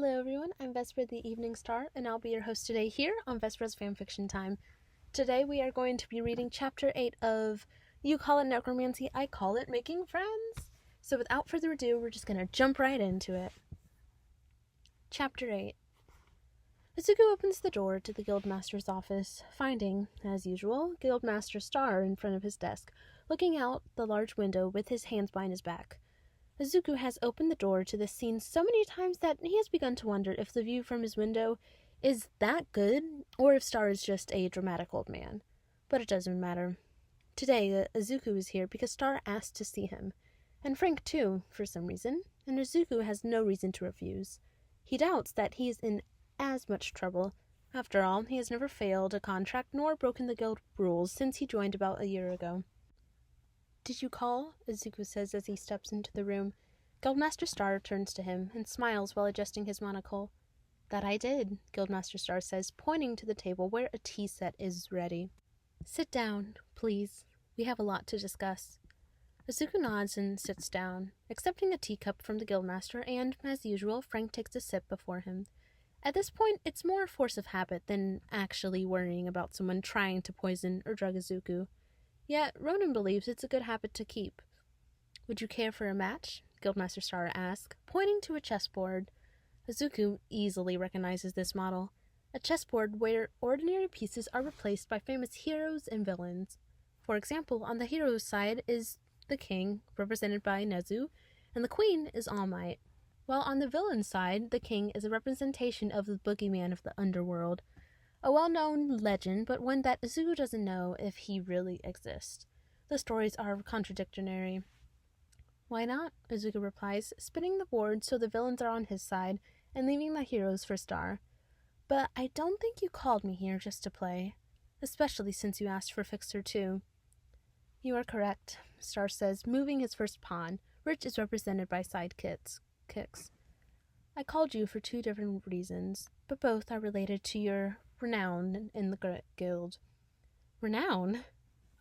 Hello everyone, I'm Vesper the Evening Star, and I'll be your host today here on Vesper's Fanfiction Time. Today we are going to be reading Chapter 8 of You Call It Necromancy, I Call It Making Friends. So without further ado, we're just going to jump right into it. Chapter 8. Izuku opens the door to the Guildmaster's office, finding, as usual, Guildmaster Star in front of his desk, looking out the large window with his hands behind his back. Izuku has opened the door to this scene so many times that he has begun to wonder if the view from his window is that good, or if Star is just a dramatic old man. But it doesn't matter. Today, Izuku is here because Star asked to see him, and Frank too, for some reason, and Izuku has no reason to refuse. He doubts that he is in as much trouble. After all, he has never failed a contract nor broken the guild rules since he joined about a year ago. "Did you call?" Izuku says as he steps into the room. Guildmaster Star turns to him and smiles while adjusting his monocle. "That I did," Guildmaster Star says, pointing to the table where a tea set is ready. "Sit down, please. We have a lot to discuss." Izuku nods and sits down, accepting a teacup from the Guildmaster, and, as usual, Frank takes a sip before him. At this point, it's more force of habit than actually worrying about someone trying to poison or drug Izuku. Yet, Ronan believes it's a good habit to keep. "Would you care for a match?" Guildmaster Star asks, pointing to a chessboard. Izuku easily recognizes this model. A chessboard where ordinary pieces are replaced by famous heroes and villains. For example, on the hero's side is the king, represented by Nezu, and the queen is All Might. While on the villain's side, the king is a representation of the boogeyman of the underworld. A well-known legend, but one that Izuku doesn't know if he really exists. The stories are contradictory. "Why not?" Izuku replies, spinning the board so the villains are on his side and leaving the heroes for Star. "But I don't think you called me here just to play, especially since you asked for Fixer too." "You are correct," Star says, moving his first pawn, which is represented by sidekicks. "I called you for two different reasons, but both are related to your renown in the guild." "Renown?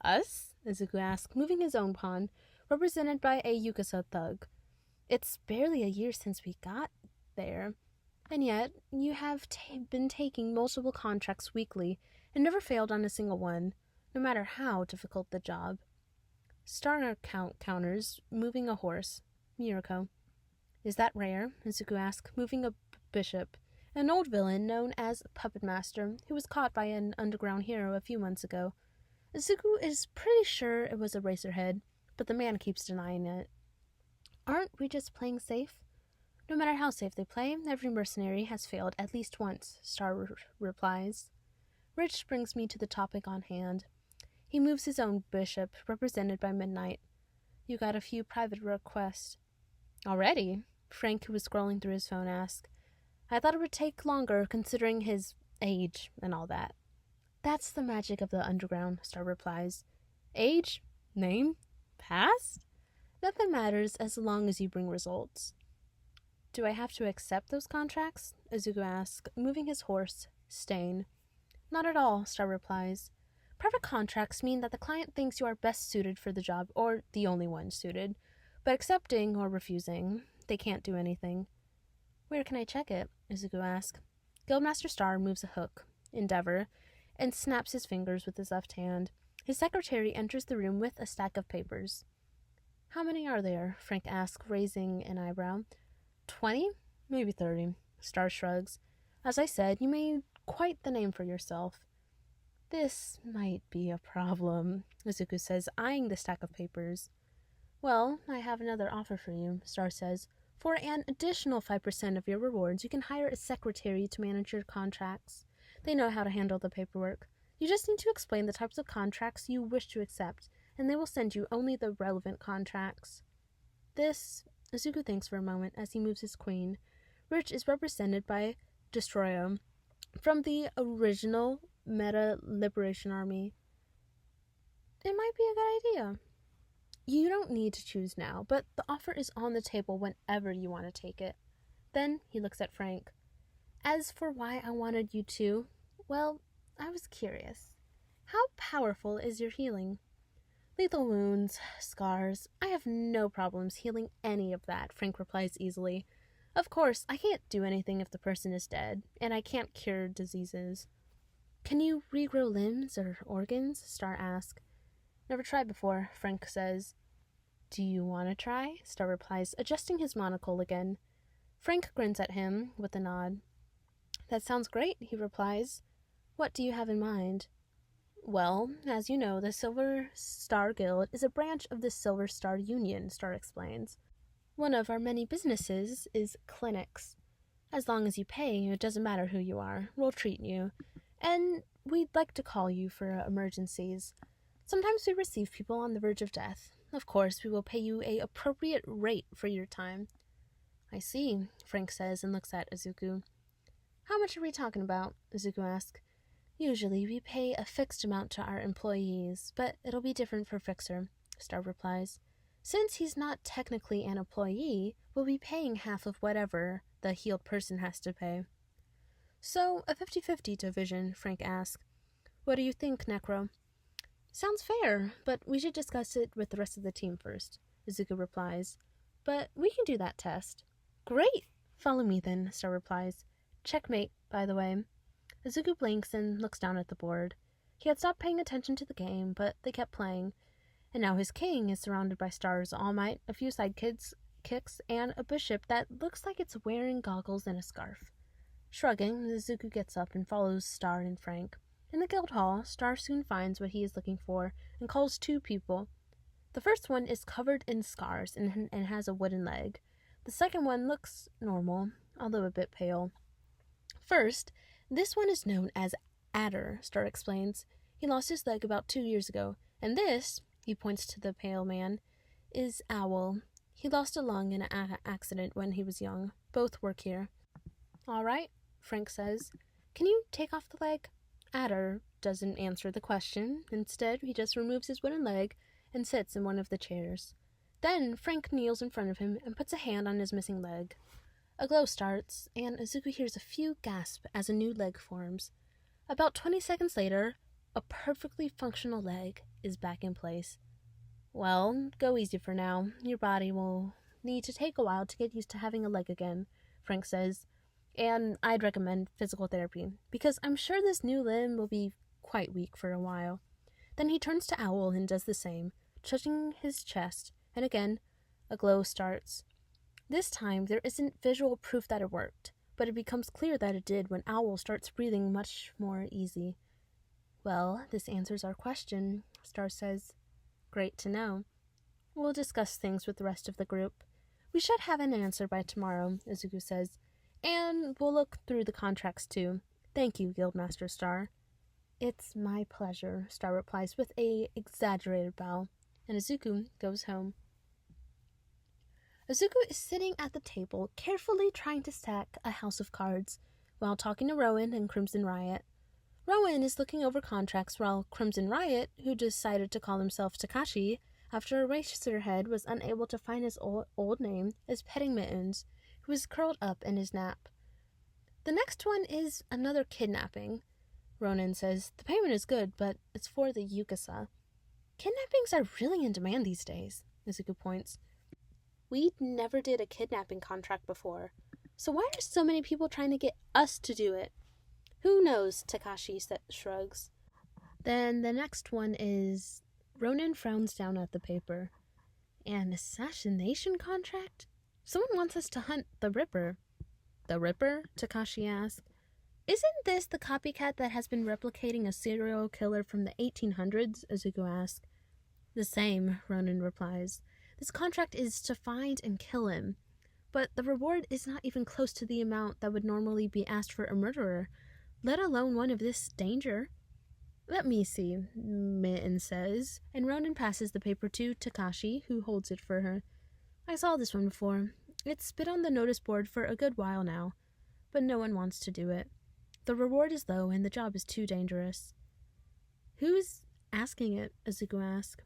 Us?" Izuku asks, moving his own pawn, represented by a Yakuza thug. "It's barely a year since we got there, and yet you have been taking multiple contracts weekly and never failed on a single one, no matter how difficult the job." Star counters, moving a horse. "Mirako." "Is that rare?" Izuku asks, moving a bishop. An old villain known as Puppet Master, who was caught by an underground hero a few months ago. Izuku is pretty sure it was a Racerhead, but the man keeps denying it. "Aren't we just playing safe?" "No matter how safe they play, every mercenary has failed at least once," Star replies. "Which brings me to the topic on hand." He moves his own bishop, represented by Midnight. "You got a few private requests." "Already?" Frank, who was scrolling through his phone, asked. "I thought it would take longer, considering his age and all that." "That's the magic of the underground," Star replies. "Age? Name? Past? Nothing matters as long as you bring results." "Do I have to accept those contracts?" Izuku asks, moving his horse, Stain. "Not at all," Star replies. "Private contracts mean that the client thinks you are best suited for the job, or the only one suited. But accepting or refusing, they can't do anything." "Where can I check it?" Izuku asks. Guildmaster Star moves a hook, Endeavor, and snaps his fingers with his left hand. His secretary enters the room with a stack of papers. "How many are there?" Frank asks, raising an eyebrow. 20? Maybe 30. Star shrugs. "As I said, you made quite the name for yourself." "This might be a problem," Izuku says, eyeing the stack of papers. "Well, I have another offer for you," Star says. "For an additional 5% of your rewards, you can hire a secretary to manage your contracts. They know how to handle the paperwork. You just need to explain the types of contracts you wish to accept, and they will send you only the relevant contracts." This, Izuku thinks for a moment as he moves his queen, which is represented by Destroyo, from the original Meta Liberation Army. It might be a good idea. "You don't need to choose now, but the offer is on the table whenever you want to take it." Then he looks at Frank. "As for why I wanted you to, well, I was curious. How powerful is your healing?" "Lethal wounds, scars, I have no problems healing any of that," Frank replies easily. Of course, I can't do anything if the person is dead, and I can't cure diseases. Can you regrow limbs or organs? Star asks. Never tried before, Frank says. Do you want to try? Star replies, adjusting his monocle again. Frank grins at him with a nod. That sounds great, he replies. What do you have in mind? Well, as you know, the Silver Star Guild is a branch of the Silver Star Union, Star explains. One of our many businesses is clinics. As long as you pay, it doesn't matter who you are. We'll treat you. And we'd like to call you for emergencies. Sometimes we receive people on the verge of death. Of course, we will pay you an appropriate rate for your time. I see, Frank says and looks at Izuku. How much are we talking about? Izuku asks. Usually we pay a fixed amount to our employees, but it'll be different for Fixer, Star replies. Since he's not technically an employee, we'll be paying half of whatever the healed person has to pay. So, a 50-50 division, Frank asks. What do you think, Necro? Sounds fair, but we should discuss it with the rest of the team first, Izuku replies. But we can do that test. Great! Follow me then, Star replies. Checkmate, by the way. Izuku blinks and looks down at the board. He had stopped paying attention to the game, but they kept playing. And now his king is surrounded by Star's All Might, a few sidekicks, and a bishop that looks like it's wearing goggles and a scarf. Shrugging, Izuku gets up and follows Star and Frank. In the guild hall, Star soon finds what he is looking for and calls two people. The first one is covered in scars and has a wooden leg. The second one looks normal, although a bit pale. First, this one is known as Adder, Star explains. He lost his leg about 2 years ago, and this, he points to the pale man, is Owl. He lost a lung in an accident when he was young. Both work here. All right, Frank says. Can you take off the leg? Adder doesn't answer the question. Instead, he just removes his wooden leg and sits in one of the chairs. Then Frank kneels in front of him and puts a hand on his missing leg. A glow starts, and Izuku hears a few gasps as a new leg forms. About 20 seconds later, a perfectly functional leg is back in place. Well, go easy for now. Your body will need to take a while to get used to having a leg again, Frank says. And I'd recommend physical therapy, because I'm sure this new limb will be quite weak for a while. Then he turns to Owl and does the same, touching his chest, and again, a glow starts. This time, there isn't visual proof that it worked, but it becomes clear that it did when Owl starts breathing much more easy. Well, this answers our question, Star says. Great to know. We'll discuss things with the rest of the group. We should have an answer by tomorrow, Izuku says. And we'll look through the contracts too. Thank you, Guildmaster Star. It's my pleasure, Star replies with a exaggerated bow, and Izuku goes home. Izuku is sitting at the table, carefully trying to stack a house of cards, while talking to Rowan and Crimson Riot. Rowan is looking over contracts while Crimson Riot, who decided to call himself Takashi after Eraserhead was unable to find his old name, is petting Mittens, who is curled up in his nap. The next one is another kidnapping. Ronan says, the payment is good, but it's for the Yukusa. Kidnappings are really in demand these days, Izuku points. We never did a kidnapping contract before, so why are so many people trying to get us to do it? Who knows, Takashi shrugs. Then the next one is... Ronan frowns down at the paper. An assassination contract? Someone wants us to hunt the Ripper. The Ripper? Takashi asks. Isn't this the copycat that has been replicating a serial killer from the 1800s? Izuku asks. The same, Ronan replies. This contract is to find and kill him. But the reward is not even close to the amount that would normally be asked for a murderer, let alone one of this danger. Let me see, Mitten says, and Ronan passes the paper to Takashi, who holds it for her. I saw this one before. It's been on the notice board for a good while now, but no one wants to do it. The reward is low, and the job is too dangerous. Who's asking it? Izuku asks.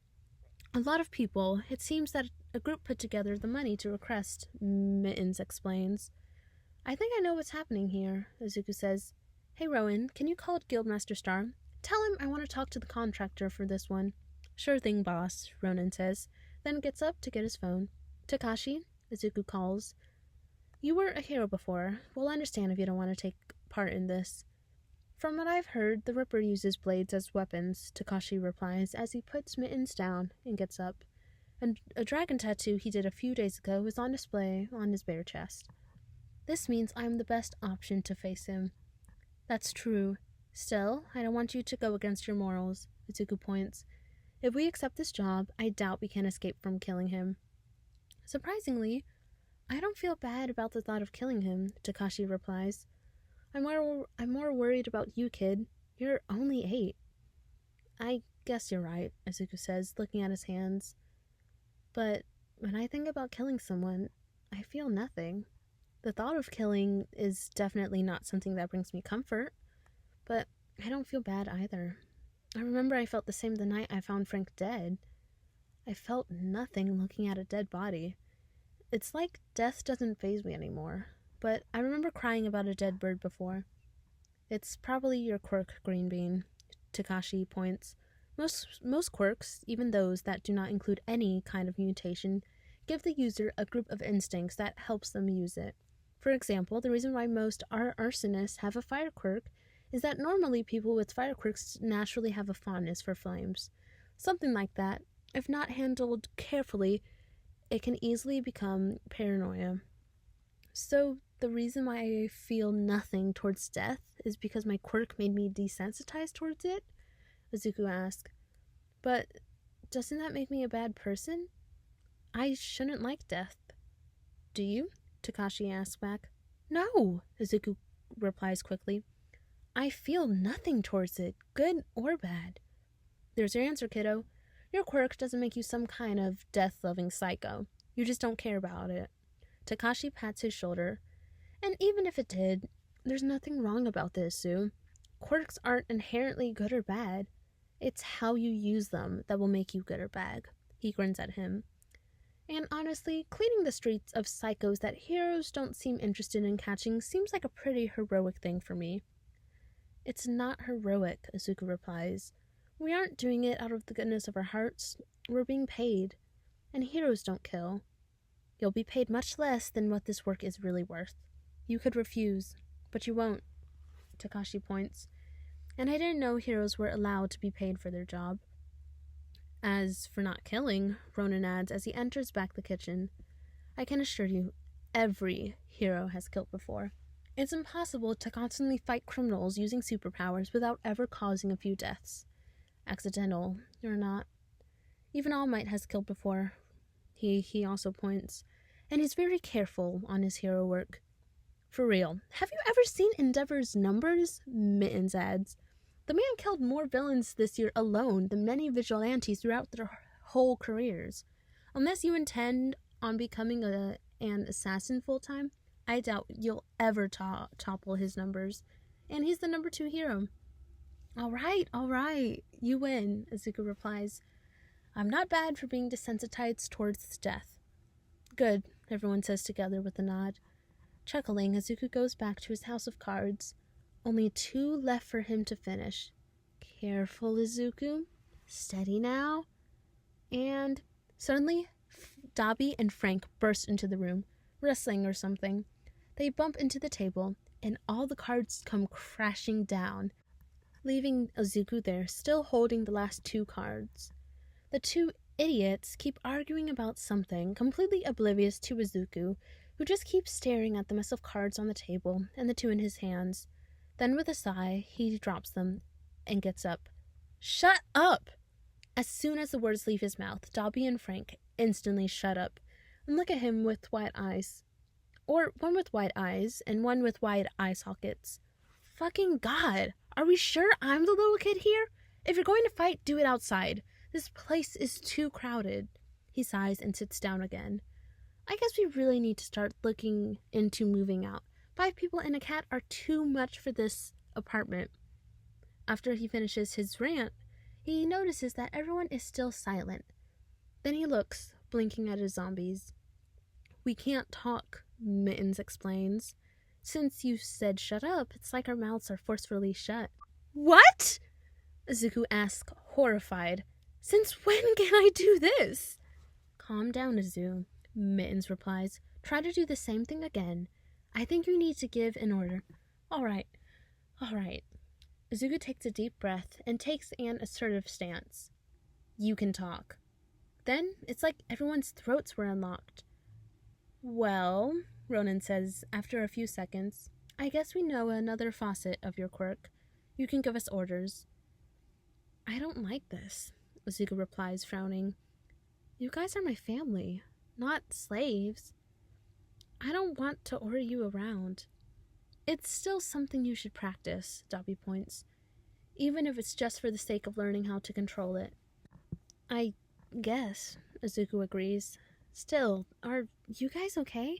A lot of people. It seems that a group put together the money to request, Mittens explains. I think I know what's happening here, Izuku says. Hey Rowan, can you call Guildmaster Star? Tell him I want to talk to the contractor for this one. Sure thing, boss, Ronan says, then gets up to get his phone. Takashi, Izuku calls. You were a hero before. We'll understand if you don't want to take part in this. From what I've heard, the Ripper uses blades as weapons, Takashi replies as he puts Mittens down and gets up. And a dragon tattoo he did a few days ago is on display on his bare chest. This means I'm the best option to face him. That's true. Still, I don't want you to go against your morals, Izuku points. If we accept this job, I doubt we can escape from killing him. Surprisingly, I don't feel bad about the thought of killing him, Takashi replies. I'm more worried about you, kid. You're only 8. I guess you're right, Izuku says, looking at his hands. But when I think about killing someone, I feel nothing. The thought of killing is definitely not something that brings me comfort, but I don't feel bad either. I remember I felt the same the night I found Frank dead. I felt nothing looking at a dead body. It's like death doesn't faze me anymore, but I remember crying about a dead bird before. It's probably your quirk, Green Bean, Takashi points. Most quirks, even those that do not include any kind of mutation, give the user a group of instincts that helps them use it. For example, the reason why most arsonists have a fire quirk is that normally people with fire quirks naturally have a fondness for flames. Something like that, if not handled carefully, it can easily become paranoia. So the reason why I feel nothing towards death is because my quirk made me desensitized towards it? Izuku asks. But doesn't that make me a bad person? I shouldn't like death. Do you? Takashi asks back. No, Izuku replies quickly. I feel nothing towards it, good or bad. There's your answer, kiddo. Your quirk doesn't make you some kind of death-loving psycho. You just don't care about it. Takashi pats his shoulder. And even if it did, there's nothing wrong about this, Sue. Quirks aren't inherently good or bad. It's how you use them that will make you good or bad. He grins at him. And honestly, cleaning the streets of psychos that heroes don't seem interested in catching seems like a pretty heroic thing for me. It's not heroic, Izuku replies. We aren't doing it out of the goodness of our hearts. We're being paid. And heroes don't kill. You'll be paid much less than what this work is really worth. You could refuse, but you won't, Takashi points. And I didn't know heroes were allowed to be paid for their job. As for not killing, Ronan adds as he enters back the kitchen, I can assure you, every hero has killed before. It's impossible to constantly fight criminals using superpowers without ever causing a few deaths. Accidental or not. Even All Might has killed before. He also points. And he's very careful on his hero work. For real, have you ever seen Endeavor's numbers? Mittens adds. The man killed more villains this year alone than many vigilantes throughout their whole careers. Unless you intend on becoming an assassin full-time, I doubt you'll ever topple his numbers. And he's the number 2 hero. All right, you win, Izuku replies. I'm not bad for being desensitized towards death. Good, everyone says together with a nod. Chuckling, Izuku goes back to his house of cards. Only 2 left for him to finish. Careful, Izuku. Steady now. And suddenly, Dobby and Frank burst into the room, wrestling or something. They bump into the table, and all the cards come crashing down, leaving Izuku there, still holding the last 2 cards. The 2 idiots keep arguing about something, completely oblivious to Izuku, who just keeps staring at the mess of cards on the table and the 2 in his hands. Then with a sigh, he drops them and gets up. Shut up! As soon as the words leave his mouth, Dobby and Frank instantly shut up and look at him with wide eyes. Or one with wide eyes and one with wide eye sockets. Fucking God! Are we sure I'm the little kid here? If you're going to fight, do it outside. This place is too crowded. He sighs and sits down again. I guess we really need to start looking into moving out. 5 people and a cat are too much for this apartment. After he finishes his rant, he notices that everyone is still silent. Then he looks, blinking at his zombies. We can't talk, Mittens explains. Since you said shut up, it's like our mouths are forcefully shut. What? Izuku asks, horrified. Since when can I do this? Calm down, Izu, Mittens replies. Try to do the same thing again. I think you need to give an order. All right. Izuku takes a deep breath and takes an assertive stance. You can talk. Then it's like everyone's throats were unlocked. Well, Ronan says after a few seconds, I guess we know another facet of your quirk. You can give us orders. I don't like this, Izuku replies, frowning. You guys are my family, not slaves. I don't want to order you around. It's still something you should practice, Dabi points, even if it's just for the sake of learning how to control it. I guess, Izuku agrees. Still, are you guys okay?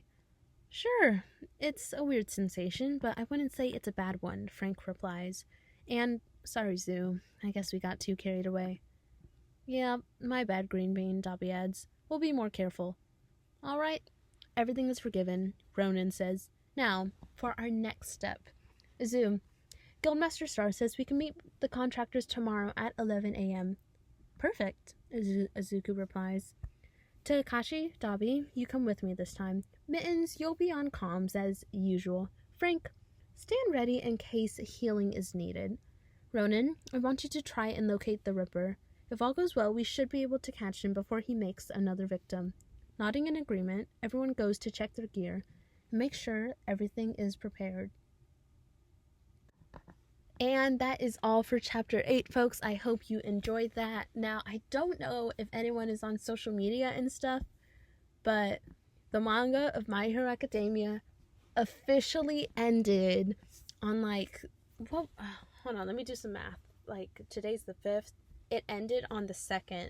Sure, it's a weird sensation, but I wouldn't say it's a bad one, Frank replies. And, sorry, Zoo, I guess we got too carried away. Yeah, my bad, Greenbean, Dabi adds. We'll be more careful. All right, everything is forgiven, Ronan says. Now, for our next step. Izu, Guildmaster Star says we can meet the contractors tomorrow at 11 a.m. Perfect, Izuku replies. Takashi, Dabi, you come with me this time. Mittens, you'll be on comms as usual. Frank, stand ready in case healing is needed. Ronan, I want you to try and locate the Ripper. If all goes well, we should be able to catch him before he makes another victim. Nodding in agreement, everyone goes to check their gear and make sure everything is prepared. And that is all for Chapter 8, folks. I hope you enjoyed that. Now, I don't know if anyone is on social media and stuff, but the manga of My Hero Academia officially ended on, hold on, let me do some math. Today's the 5th. It ended on the 2nd.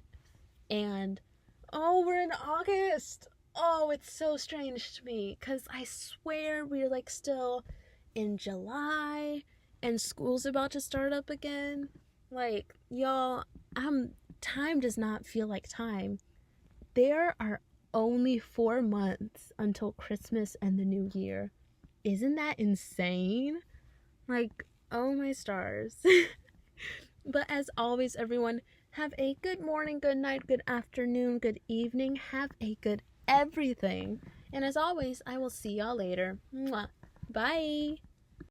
And, we're in August. It's so strange to me, because I swear we're, still in July, and school's about to start up again. Y'all, time does not feel like time. There are only 4 months until Christmas and the New Year. Isn't that insane? Oh my stars. But as always, everyone, have a good morning, good night, good afternoon, good evening. Have a good everything. And as always, I will see y'all later. Mwah. Bye.